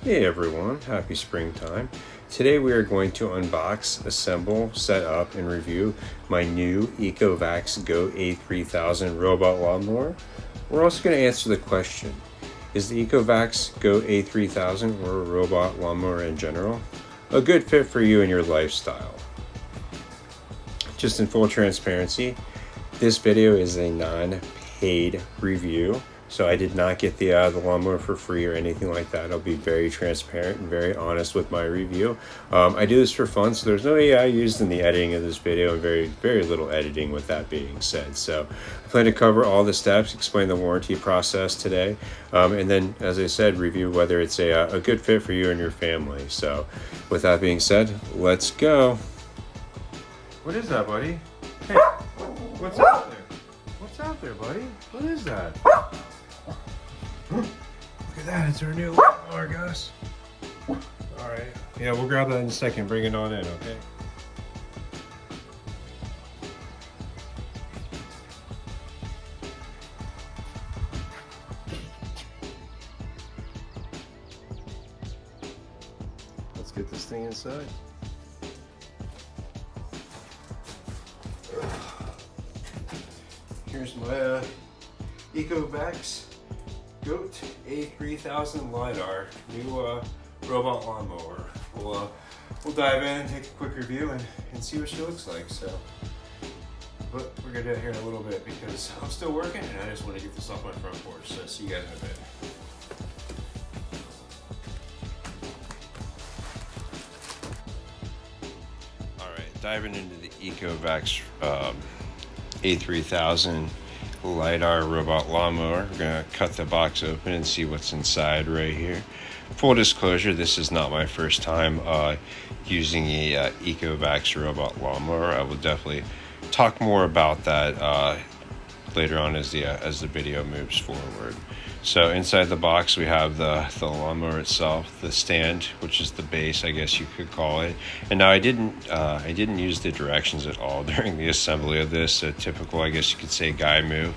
Hey everyone, happy springtime. Today we are going to unbox, assemble, set up, and review my new Ecovacs Go A3000 robot lawnmower. We're also going to answer the question, is the Ecovacs Go A3000 or a robot lawnmower in general a good fit for you and your lifestyle? Just in full transparency, this video is a non-paid review. So I did not get the lawnmower for free or anything like that. I'll be very transparent and very honest with my review. I do this for fun, so there's no AI used in the editing of this video, and very little editing with that being said. So I plan to cover all the steps, explain the warranty process today, and then, as I said, review whether it's a good fit for you and your family. So with that being said, let's go. What is that, buddy? Hey, what's out there? What's out there, buddy? What is that? Look at that, it's our new lawnmower, Gus. Alright, yeah, we'll grab that in a second, bring it on in, okay? Let's get this thing inside. Here's my Ecovacs Goat A3000 Lidar, new robot lawnmower. We'll dive in, take a quick review, and see what she looks like. So, but we're gonna do it here in a little bit because I'm still working and I just want to get this off my front porch. So see you guys in a bit. All right, diving into the Ecovacs A3000 Lidar robot lawnmower. We're gonna cut the box open and see what's inside right here. Full disclosure, this is not my first time using a Ecovacs robot lawnmower. I will definitely talk more about that later on as the video moves forward. So inside the box we have the lawnmower itself, the stand, which is the base, I guess you could call it. And now I didn't use the directions at all during the assembly of this. A typical, I guess you could say, guy move.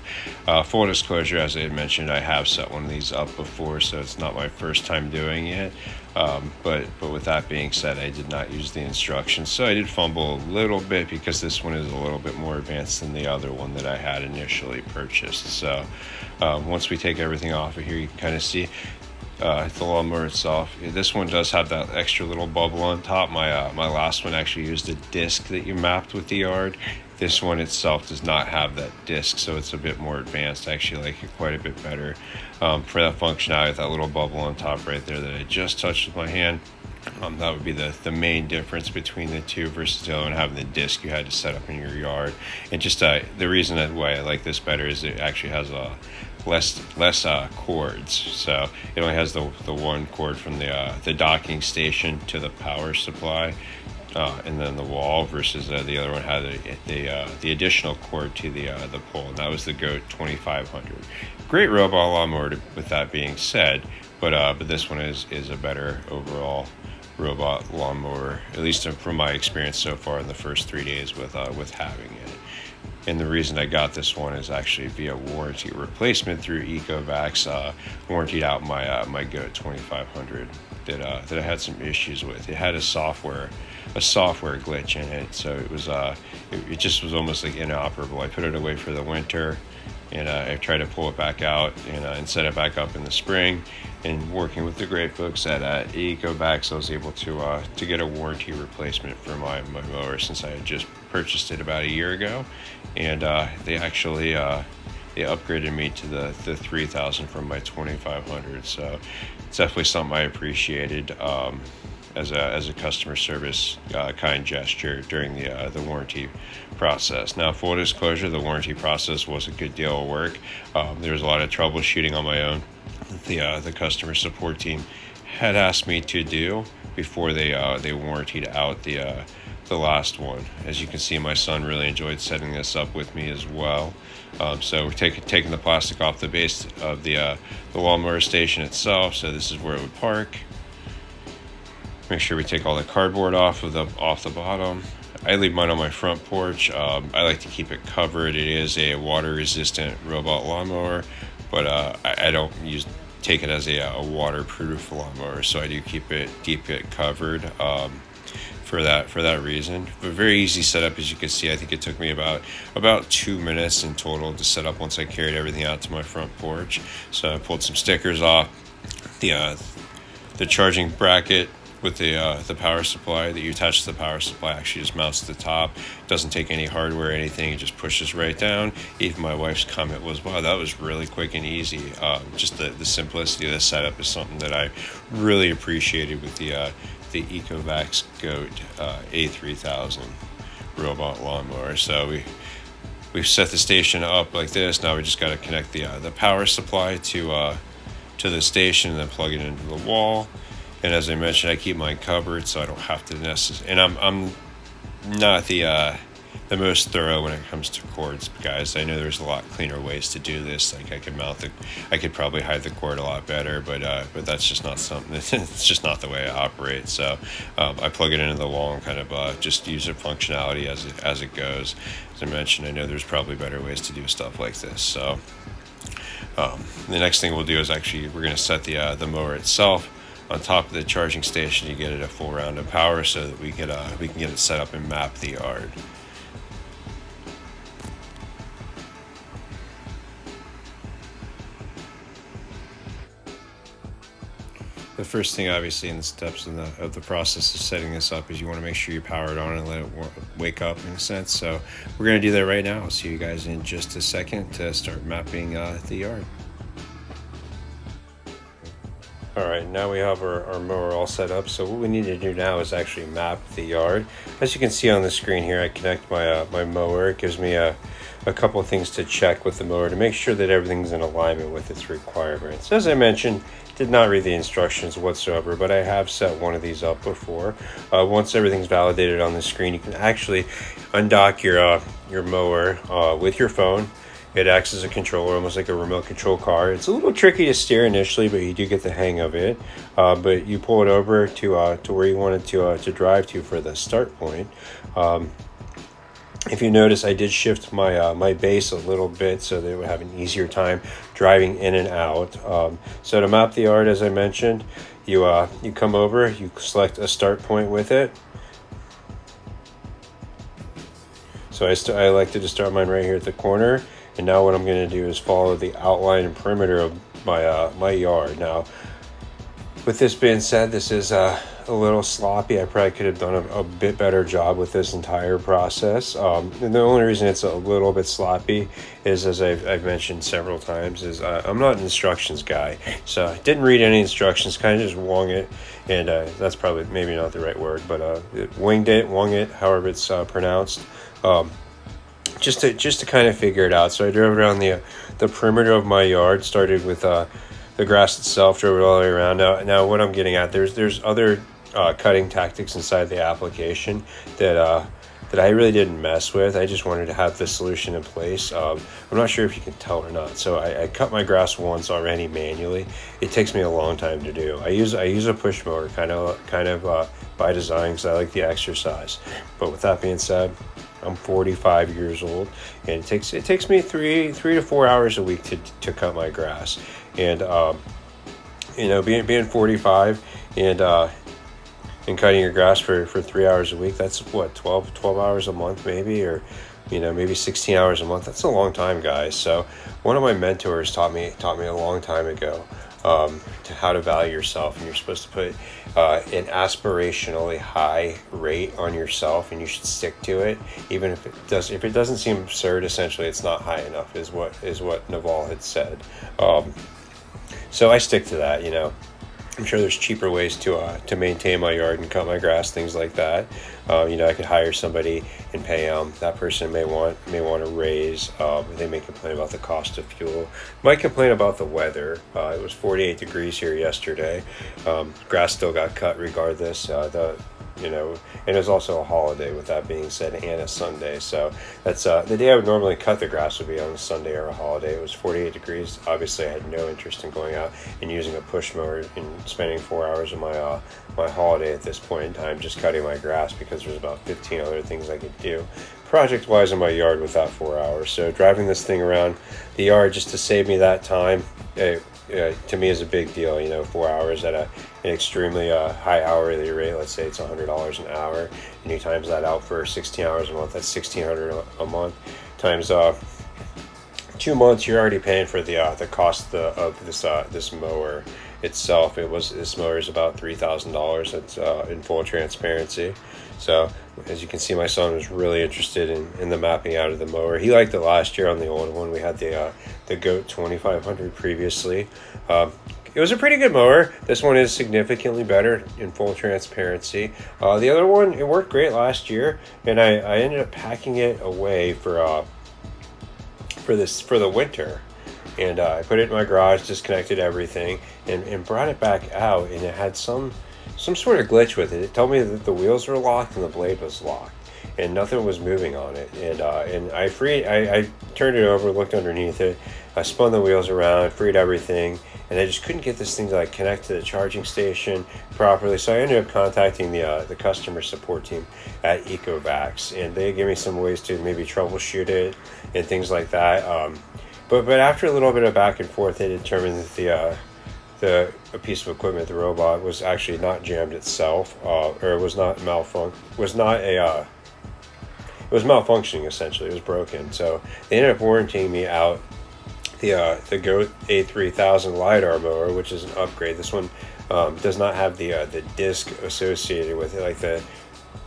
Full disclosure, as I had mentioned, I have set one of these up before, so it's not my first time doing it. But with that being said, I did not use the instructions, so I did fumble a little bit because this one is a little bit more advanced than the other one that I had initially purchased. So once we take everything off of here, you can kind of see the lawnmower itself. This one does have that extra little bubble on top. My last one actually used a disc that you mapped with the yard. This one itself does not have that disc, so it's a bit more advanced. I actually like it quite a bit better for that functionality, that little bubble on top right there that I just touched with my hand. That would be the main difference between the two versus the other one having the disc you had to set up in your yard. And just the reason why I like this better is it actually has less cords. So it only has the one cord from the docking station to the power supply. And then the wall versus the other one had the additional cord to the pole, and that was the Goat 2500. Great robot lawnmower with that being said, but this one is a better overall robot lawnmower, at least from my experience so far in the first 3 days with having it. And the reason I got this one is actually via warranty replacement through Ecovacs. Warrantied out my Goat 2500 that I had some issues with. It had a software glitch in it, so it was it just was almost like inoperable. I put it away for the winter, and I tried to pull it back out and set it back up in the spring. And working with the great folks at Ecovacs, I was able to get a warranty replacement for my mower since I had just purchased it about a year ago, and they actually they upgraded me to the 3000 from my 2500. So it's definitely something I appreciated as a customer service kind gesture during the warranty process. Now, full disclosure, the warranty process was a good deal of work. There was a lot of troubleshooting on my own. The customer support team had asked me to do before they warrantied out the last one. As you can see, my son really enjoyed setting this up with me as well. So we're taking the plastic off the base of the lawnmower station itself. So this is where it would park. Make sure we take all the cardboard off the bottom. I leave mine on my front porch. I like to keep it covered. It is a water resistant robot lawnmower, but I don't use take it as a waterproof lawnmower, so I do keep it covered for that reason. But very easy setup, as you can see. I think it took me about 2 minutes in total to set up once I carried everything out to my front porch. So I pulled some stickers off the charging bracket with the power supply that you attach to the power supply. Actually just mounts to the top. Doesn't take any hardware or anything. It just pushes right down. Even my wife's comment was, wow, that was really quick and easy. Just the simplicity of the setup is something that I really appreciated with the Ecovacs Goat A3000 robot lawnmower. So we've set the station up like this. Now we just got to connect the power supply to the station and then plug it into the wall. And as I mentioned, I keep mine covered so I don't have to necessarily. And I'm not the most thorough when it comes to cords, guys. I know there's a lot cleaner ways to do this. Like I could probably hide the cord a lot better, but that's just not something. It's just not the way I operate. So I plug it into the wall and kind of just use it functionality as it goes. As I mentioned, I know there's probably better ways to do stuff like this. So the next thing we'll do is we're going to set the mower itself on top of the charging station to get it a full round of power, so that we can get it set up and map the yard. The first thing, obviously, in the steps of the process of setting this up is you want to make sure you power it on and let it wake up, in a sense. So we're going to do that right now. I'll see you guys in just a second to start mapping the yard. All right, now we have our mower all set up. So what we need to do now is actually map the yard. As you can see on the screen here, I connect my mower. It gives me a couple of things to check with the mower to make sure that everything's in alignment with its requirements. As I mentioned, did not read the instructions whatsoever, but I have set one of these up before. Once everything's validated on the screen, you can actually undock your mower with your phone. It acts as a controller, almost like a remote control car. It's a little tricky to steer initially, but you do get the hang of it. But you pull it over to where you want it to drive to for the start point. If you notice, I did shift my base a little bit so that it would have an easier time driving in and out. So to map the yard, as I mentioned, you come over, you select a start point with it. So I elected to start mine right here at the corner. And now what I'm going to do is follow the outline and perimeter of my yard. Now, with this being said, this is a little sloppy. I probably could have done a bit better job with this entire process. And the only reason it's a little bit sloppy is, as I've mentioned several times, is I'm not an instructions guy. So I didn't read any instructions, kind of just wung it. And that's probably maybe not the right word, but wung it, however it's pronounced. Just to kind of figure it out. So I drove around the perimeter of my yard, started with the grass itself, drove it all the way around. Now what I'm getting at, there's other cutting tactics inside the application that I really didn't mess with. I just wanted to have the solution in place. I'm not sure if you can tell or not. So I cut my grass once already manually. It takes me a long time to do. I use a push mower kind of by design, because I like the exercise. But with that being said, I'm 45 years old, and it takes me three to 4 hours a week to cut my grass. And being 45 and cutting your grass for 3 hours a week, that's what, 12 hours a month maybe, or maybe 16 hours a month. That's a long time, guys. So one of my mentors taught me a long time ago to how to value yourself, and you're supposed to put an aspirationally high rate on yourself, and you should stick to it, even if it doesn't seem absurd. Essentially, it's not high enough, is what Naval had said. So I stick to that. I'm sure there's cheaper ways to maintain my yard and cut my grass, things like that. I could hire somebody and pay them. That person may want a raise. They may complain about the cost of fuel. Might complain about the weather. It was 48 degrees here yesterday. Grass still got cut regardless. And it was also a holiday, with that being said, and a Sunday. So that's the day I would normally cut the grass would be on a Sunday or a holiday. It was 48 degrees. Obviously, I had no interest in going out and using a push mower and spending 4 hours of my holiday at this point in time just cutting my grass, because there's about 15 other things I could do. project-wise in my yard with that 4 hours. So driving this thing around the yard just to save me that time, to me is a big deal. 4 hours at an extremely high hourly rate. Let's say it's $100 an hour, and you times that out for 16 hours a month. That's $1,600 a month times 2 months. You're already paying for the cost of this mower itself. This mower is about $3,000. It's in full transparency. So as you can see, my son was really interested in the mapping out of the mower. He liked it last year on the old one. We had the Goat 2500 previously. It was a pretty good mower. This one is significantly better in full transparency. The other one, it worked great last year, and I ended up packing it away for the winter. And I put it in my garage, disconnected everything, and brought it back out, and it had some sort of glitch with it. It told me that the wheels were locked and the blade was locked, and nothing was moving on it. And I turned it over, looked underneath it, I spun the wheels around, freed everything, and I just couldn't get this thing to connect to the charging station properly. So I ended up contacting the customer support team at Ecovacs, and they gave me some ways to maybe troubleshoot it and things like that. But after a little bit of back and forth, they determined that a piece of equipment, the robot, was actually not jammed itself, or it was not it was malfunctioning. Essentially, it was broken. So they ended up warranting me out the Goat A3000 Lidar mower, which is an upgrade. This one does not have the disc associated with it like the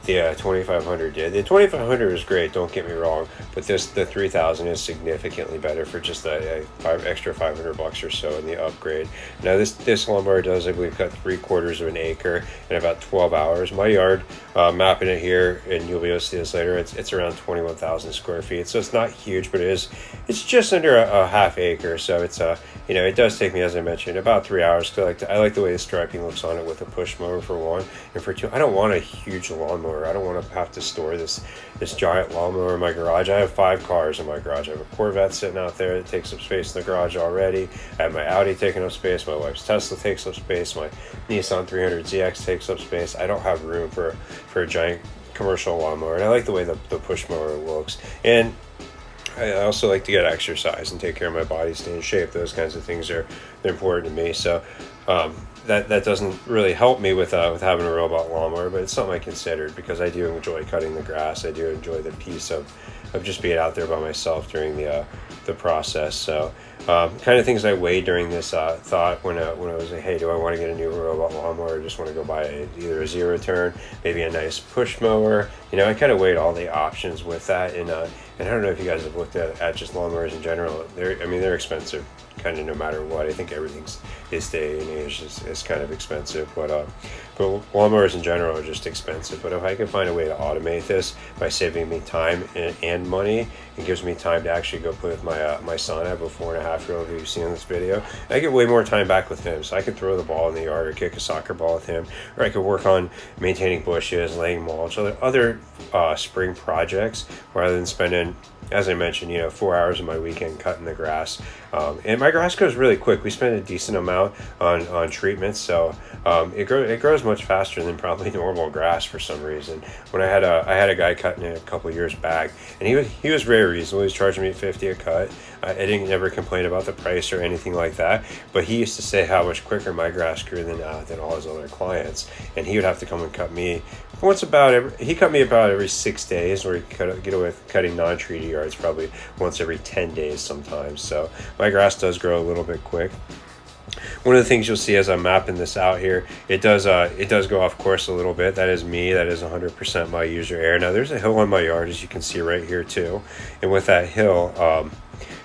2500 did. The 2500 is great, don't get me wrong, but the 3000 is significantly better for just a extra $500 or so in the upgrade. Now this lawnmower does, I believe, cut 3/4 of an acre in about 12 hours. My yard, mapping it here, and you'll be able to see this later, it's around 21,000 square feet, so it's not huge, but it's just under a half acre. So it's it does take me, as I mentioned, about 3 hours. I like the way the striping looks on it with a push mower, for one, and for two, I don't want a huge lawnmower. I don't want to have to store this giant lawnmower in my garage. I have 5 cars in my garage. I have a Corvette sitting out there that takes up space in the garage already. I have my Audi taking up space. My wife's Tesla takes up space. My Nissan 300ZX takes up space. I don't have room for a giant commercial lawnmower, and I like the way the push mower looks. And I also like to get exercise and take care of my body, stay in shape. Those kinds of things they're important to me. So that doesn't really help me with having a robot lawnmower, but it's something I considered because I do enjoy cutting the grass. I do enjoy the piece of just being out there by myself during the process. So kind of things I weighed during this thought when I was like, hey, do I want to get a new robot lawnmower, or just want to go buy either a zero turn, maybe a nice push mower? I kind of weighed all the options with that, and I don't know if you guys have looked at just lawnmowers in general. They're expensive, kind of no matter what. I think everything's this day and age is kind of expensive, but lawnmowers in general are just expensive. But if I can find a way to automate this by saving me time and money, it gives me time to actually go play with my son. I have a 4.5-year-old who you've seen in this video. I get way more time back with him, so I could throw the ball in the yard or kick a soccer ball with him, or I could work on maintaining bushes, laying mulch, other spring projects, rather than spending, as I mentioned, 4 hours of my weekend cutting the grass. And my grass grows really quick. We spend a decent amount on treatments, so it grows much faster than probably normal grass for some reason. When I had a guy cutting it a couple years back, and he was very reasonable. He was charging me $50 a cut. I didn't never complain about the price or anything like that, but he used to say how much quicker my grass grew than all his other clients, and he would have to come and cut me he cut me about every 6 days, or he get away with cutting non-treaty yards probably once every 10 days sometimes. So my grass does grow a little bit quick. One of the things you'll see as I'm mapping this out here, it does go off course a little bit. That is me. That is 100% my user error. Now there's a hill on my yard, as you can see right here too, and with that hill,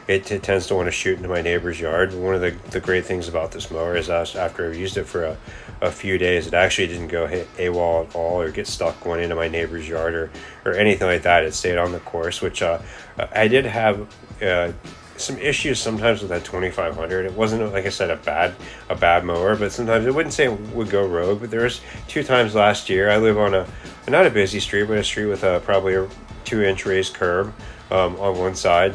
it tends to want to shoot into my neighbor's yard. One of the great things about this mower is after I've used it for a few days, it actually didn't go hit AWOL at all or get stuck going into my neighbor's yard or anything like that. It stayed on the course, which I did have some issues sometimes with that 2500. It wasn't, like I said, a bad mower, but sometimes I wouldn't say it would go rogue. But there was 2 times last year. I live on not a busy street, but a street with probably a 2-inch raised curb on one side.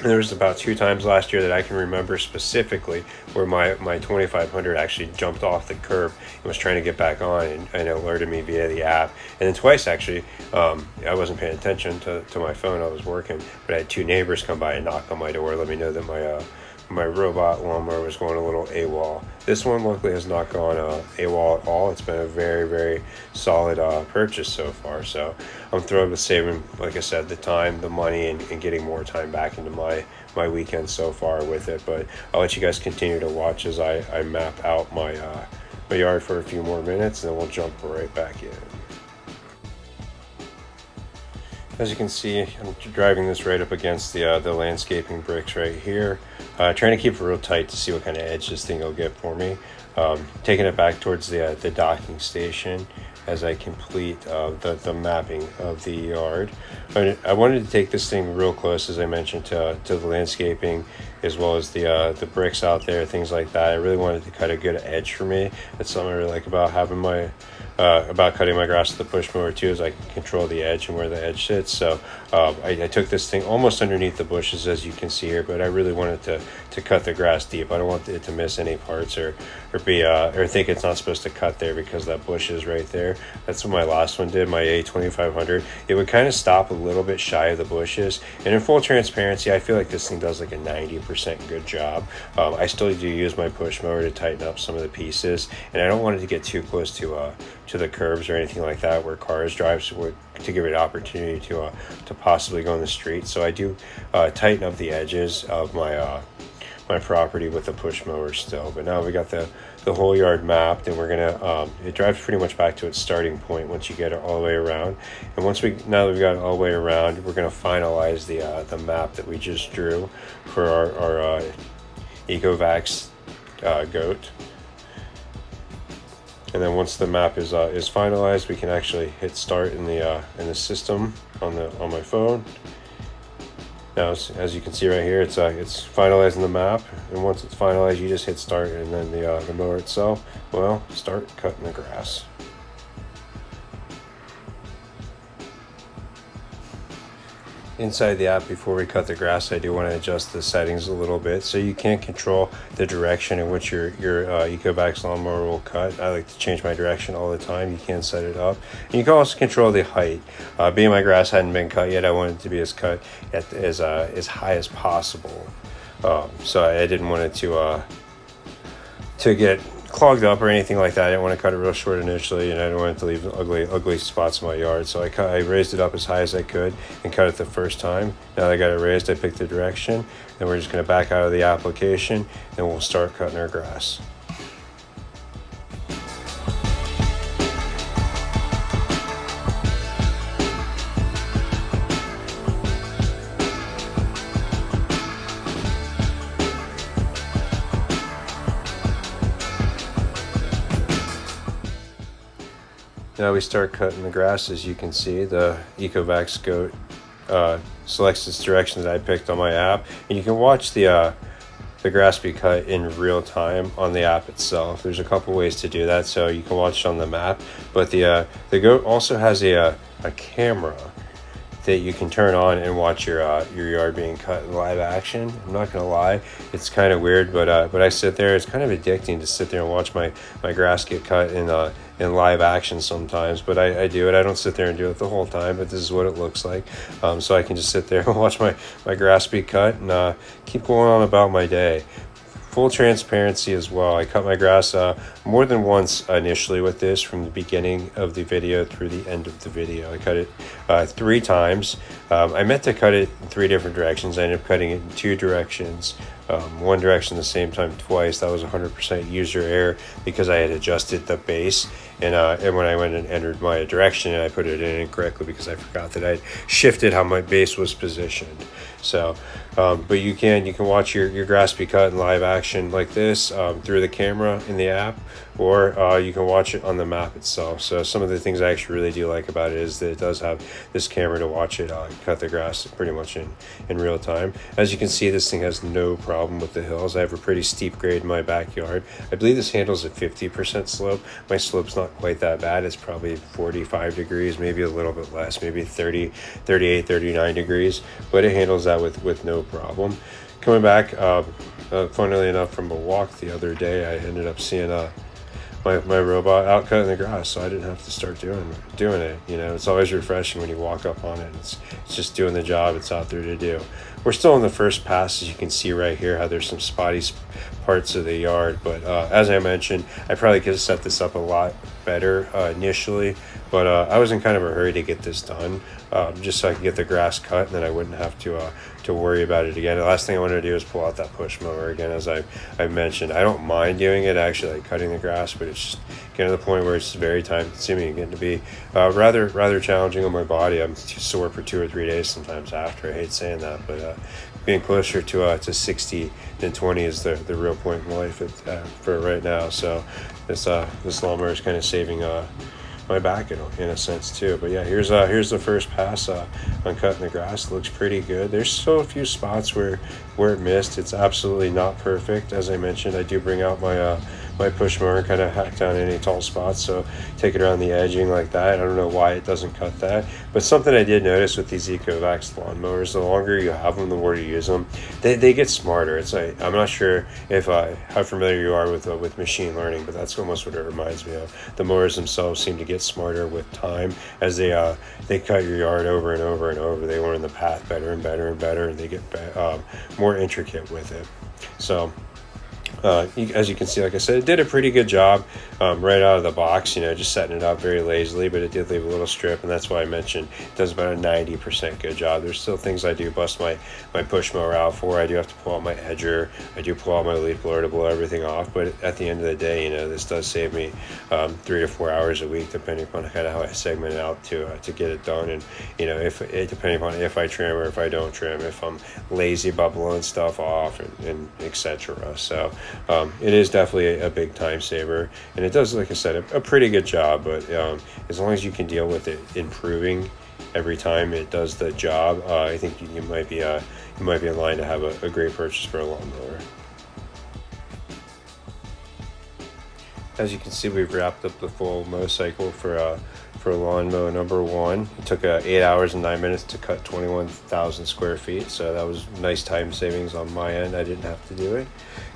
And there was about 2 times last year that I can remember specifically where my 2500 actually jumped off the curb and was trying to get back on, and it alerted me via the app. And then twice actually, I wasn't paying attention to my phone, I was working, but I had 2 neighbors come by and knock on my door, let me know that my robot lawnmower was going a little AWOL. This one luckily has not gone AWOL at all. It's been a very, very solid purchase so far. So I'm thrilled with saving, like I said, the time, the money, and getting more time back into my weekend so far with it. But I'll let you guys continue to watch as I map out my yard for a few more minutes, and then we'll jump right back in. As you can see, I'm driving this right up against the landscaping bricks right here. Trying to keep it real tight to see what kind of edge this thing will get for me. Taking it back towards the docking station as I complete the mapping of the yard. I wanted to take this thing real close, as I mentioned, to the landscaping, as well as the bricks out there, things like that. I really wanted to cut a good edge for me. That's something I really like about having about cutting my grass with the push mower too, is I can control the edge and where the edge sits. So I took this thing almost underneath the bushes, as you can see here, but I really wanted to cut the grass deep. I don't want it to miss any parts or think it's not supposed to cut there because that bush is right there. That's what my last one did, my A2500. It would kind of stop a little bit shy of the bushes, and in full transparency, I feel like this thing does like a 90% good job. I still do use my push mower to tighten up some of the pieces, and I don't want it to get too close to the curbs or anything like that where cars drive, so to give it an opportunity to possibly go in the street. So I do tighten up the edges of my property with the push mower still. But now we got the whole yard mapped, and we're gonna it drives pretty much back to its starting point once you get it all the way around. And now that we've got it all the way around, we're gonna finalize the map that we just drew for our Ecovacs goat. And then once the map is finalized, we can actually hit start in the system on my phone. Now, as you can see right here, it's finalizing the map, and once it's finalized, you just hit start, and then the mower itself will start cutting the grass. Inside the app, before we cut the grass, I do want to adjust the settings a little bit, so you can't control the direction in which your Ecovacs lawnmower will cut. I like to change my direction all the time. You can set it up, and you can also control the height. Being my grass hadn't been cut yet, I wanted it to be as high as possible. So I didn't want it to get clogged up or anything like that. I didn't want to cut it real short initially, and I didn't want it to leave ugly spots in my yard. So I raised it up as high as I could and cut it the first time. Now that I got it raised, I picked the direction. Then we're just going to back out of the application, and we'll start cutting our grass. Now we start cutting the grass. As you can see, the Ecovacs goat selects this direction that I picked on my app, and you can watch the grass be cut in real time on the app itself. There's a couple ways to do that, so you can watch it on the map, but the goat also has a camera that you can turn on and watch your yard being cut in live action. I'm not gonna lie, it's kind of weird, but I sit there. It's kind of addicting to sit there and watch my grass get cut in live action sometimes. But I do it. I don't sit there and do it the whole time, but this is what it looks like. So I can just sit there and watch my grass be cut and keep going on about my day. Full transparency as well. I cut my grass more than once initially with this, from the beginning of the video through the end of the video. I cut it 3 times. I meant to cut it in 3 different directions. I ended up cutting it in 2 directions. One direction the same time twice. That was 100% user error because I had adjusted the base, and when I went and entered my direction, I put it in incorrectly because I forgot that I'd shifted how my base was positioned. So, but you can watch your grass be cut in live action like this through the camera in the app, or you can watch it on the map itself. So some of the things I actually really do like about it is that it does have this camera to watch it cut the grass pretty much in real time. As you can see, this thing has no problem problem with the hills. I have a pretty steep grade in my backyard. I believe this handles a 50% slope. My slope's not quite that bad. It's probably 45 degrees, maybe a little bit less, maybe 30, 38, 39 degrees, but it handles that with no problem. Coming back, funnily enough, from a walk the other day, I ended up seeing my robot out cutting the grass, so I didn't have to start doing it. You know, it's always refreshing when you walk up on it. It's just doing the job it's out there to do. We're still in the first pass, as you can see right here, how there's some spotty parts of the yard. But as I mentioned, I probably could have set this up a lot better initially, but I was in kind of a hurry to get this done, just so I could get the grass cut, and then I wouldn't have to worry about it again. The last thing I wanted to do is pull out that push mower again. As I mentioned, I don't mind doing it, actually, like cutting the grass, but it's just getting to the point where it's very time consuming and getting to be rather challenging on my body. I'm sore for 2 or 3 days sometimes after. I hate saying that, but being closer to 60 than 20 is the real point in life for right now. So this lawnmower is kind of saving my back in a sense too. But yeah, here's the first pass on cutting the grass. It looks pretty good. There's still a few spots where it missed. It's absolutely not perfect. As I mentioned, I do bring out my push mower and kind of hack down any tall spots, so take it around the edging like that. I don't know why it doesn't cut that, but something I did notice with these Ecovacs lawnmowers, the longer you have them, the more you use them, they get smarter. It's like, I'm not sure if how familiar you are with machine learning, but that's almost what it reminds me of. The mowers themselves seem to get smarter with time as they cut your yard over and over and over. They learn the path better and better and better, and they get more intricate with it. So as you can see, like I said, it did a pretty good job right out of the box, you know, just setting it up very lazily, but it did leave a little strip, and that's why I mentioned it does about a 90% good job. There's still things I do bust my push mower out for. I do have to pull out my edger. I do pull out my leaf blower to blow everything off, but at the end of the day, you know, this does save me 3 to 4 hours a week, depending upon kind of how I segment it out to get it done. And, you know, depending upon if I trim or if I don't trim, if I'm lazy about blowing stuff off and etc. So it is definitely a big time saver, and it does, like I said, a pretty good job. But as long as you can deal with it improving every time it does the job, I think you might be in line to have a great purchase for a lawnmower. As you can see, we've wrapped up the full mow cycle for lawnmower number 1. It took 8 hours and 9 minutes to cut 21,000 square feet, so that was nice time savings on my end. I didn't have to do it.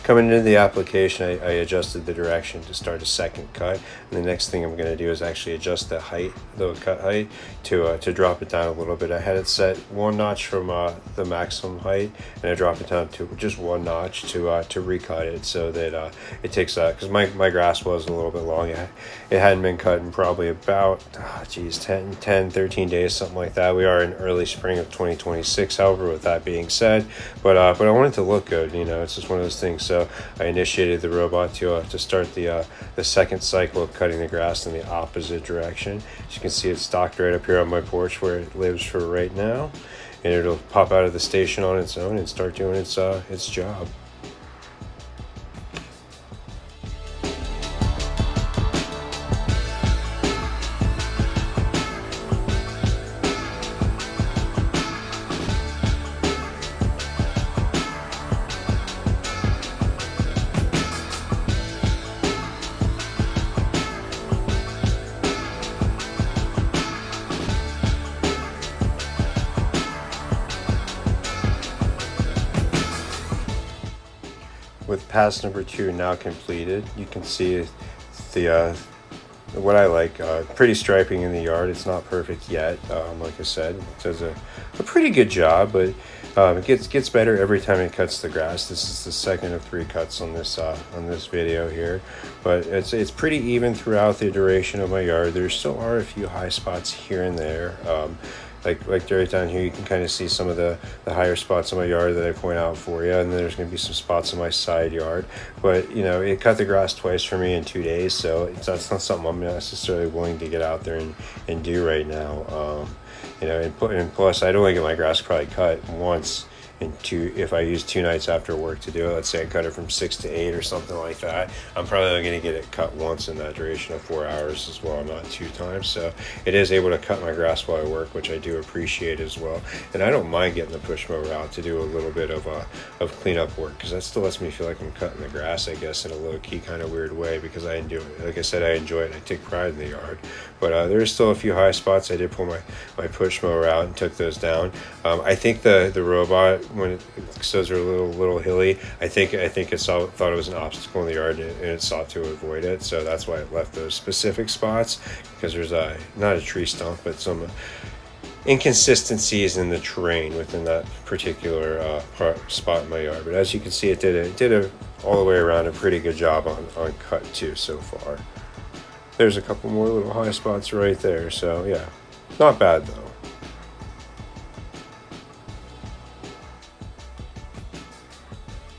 Coming into the application, I adjusted the direction to start a second cut, and the next thing I'm going to do is actually adjust the height, the cut height, to drop it down a little bit. I had it set 1 notch from the maximum height, and I dropped it down to just 1 notch to recut it, so that it takes because my grass was a little bit long. It hadn't been cut in probably about 10, 13 days, something like that. We are in early spring of 2026, however, with that being said, but I want it to look good. You know, it's just one of those things. So I initiated the robot to start the second cycle of cutting the grass in the opposite direction. As you can see, it's stocked right up here on my porch where it lives for right now, and it'll pop out of the station on its own and start doing its job. With pass number 2 now completed, you can see the what I like, pretty striping in the yard. It's not perfect yet. Like I said, it does a pretty good job, but it gets better every time it cuts the grass. This is the second of 3 cuts on this video here, but it's pretty even throughout the duration of my yard. There still are a few high spots here and there. Like right down here, you can kind of see some of the higher spots in my yard that I point out for you, and then there's going to be some spots in my side yard. But, you know, it cut the grass twice for me in 2 days, so that's not something I'm necessarily willing to get out there and do right now. You know, and plus, I'd only get my grass probably cut once and if I use 2 nights after work to do it, let's say I cut it from 6 to 8 or something like that, I'm probably only going to get it cut once in that duration of 4 hours as well, not 2 times. So it is able to cut my grass while I work, which I do appreciate as well. And I don't mind getting the push mower out to do a little bit of cleanup work, because that still lets me feel like I'm cutting the grass, I guess, in a low-key kind of weird way, because I enjoy it. Like I said, I enjoy it and I take pride in the yard. But there's still a few high spots. I did pull my push mower out and took those down. I think the robot, when those are a little hilly, I think it thought it was an obstacle in the yard, and it sought to avoid it. So that's why it left those specific spots, because there's not a tree stump, but some inconsistencies in the terrain within that particular spot in my yard. But as you can see, it did a all the way around a pretty good job on cut too so far. There's a couple more little high spots right there, so yeah, not bad though.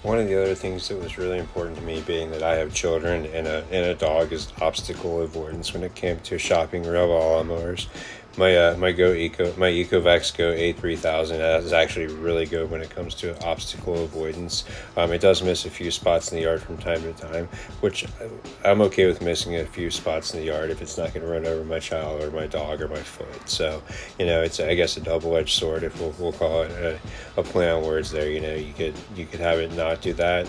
One of the other things that was really important to me, being that I have children and a dog, is obstacle avoidance when it came to shopping robot lawnmowers. My Ecovacs Go A3000 is actually really good when it comes to obstacle avoidance. It does miss a few spots in the yard from time to time, which I'm okay with missing a few spots in the yard if it's not going to run over my child or my dog or my foot. So, it's, I guess, a double-edged sword, if we'll call it a play on words there. You could have it not do that.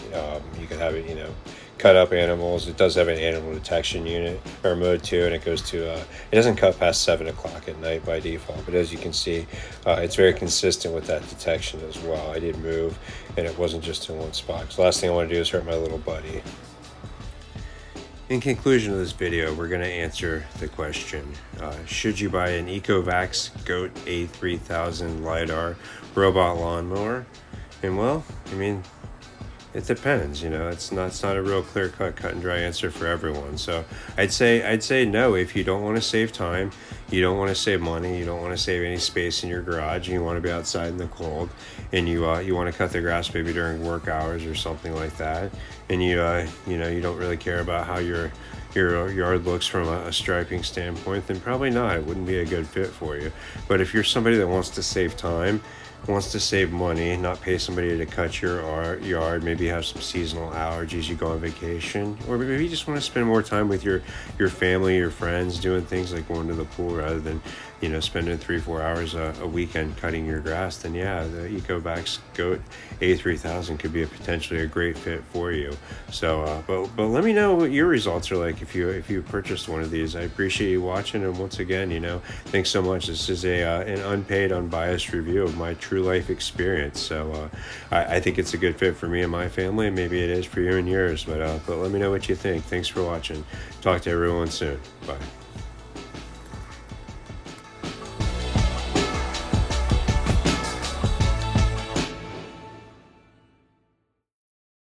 You could have it, cut up animals. It does have an animal detection unit or mode too, and it goes to it doesn't cut past 7 o'clock at night by default, but as you can see, it's very consistent with that detection as well. I did move, and it wasn't just in one spot. So the last thing I want to do is hurt my little buddy. In conclusion of this video, we're going to answer the question, should you buy an Ecovacs Goat A3000 Lidar robot lawnmower? And well, it depends, it's not a real clear-cut, cut and dry answer for everyone. So I'd say no if you don't want to save time, you don't want to save money, you don't want to save any space in your garage, and you want to be outside in the cold, and you want to cut the grass maybe during work hours or something like that, and you don't really care about how your yard looks from a striping standpoint, then probably not. It wouldn't be a good fit for you. But if you're somebody that wants to save time, wants to save money, not pay somebody to cut your yard, maybe have some seasonal allergies, you go on vacation, or maybe you just want to spend more time with your family, your friends, doing things like going to the pool rather than spending 3-4 hours a weekend cutting your grass, then yeah, the Ecovacs Goat A3000 could be potentially a great fit for you. So but let me know what your results are like if you purchased one of these. I appreciate you watching, and once again, thanks so much. This is an unpaid, unbiased review of my true life experience. So I think it's a good fit for me and my family, and maybe it is for you and yours, but let me know what you think. Thanks for watching. Talk to everyone soon. Bye.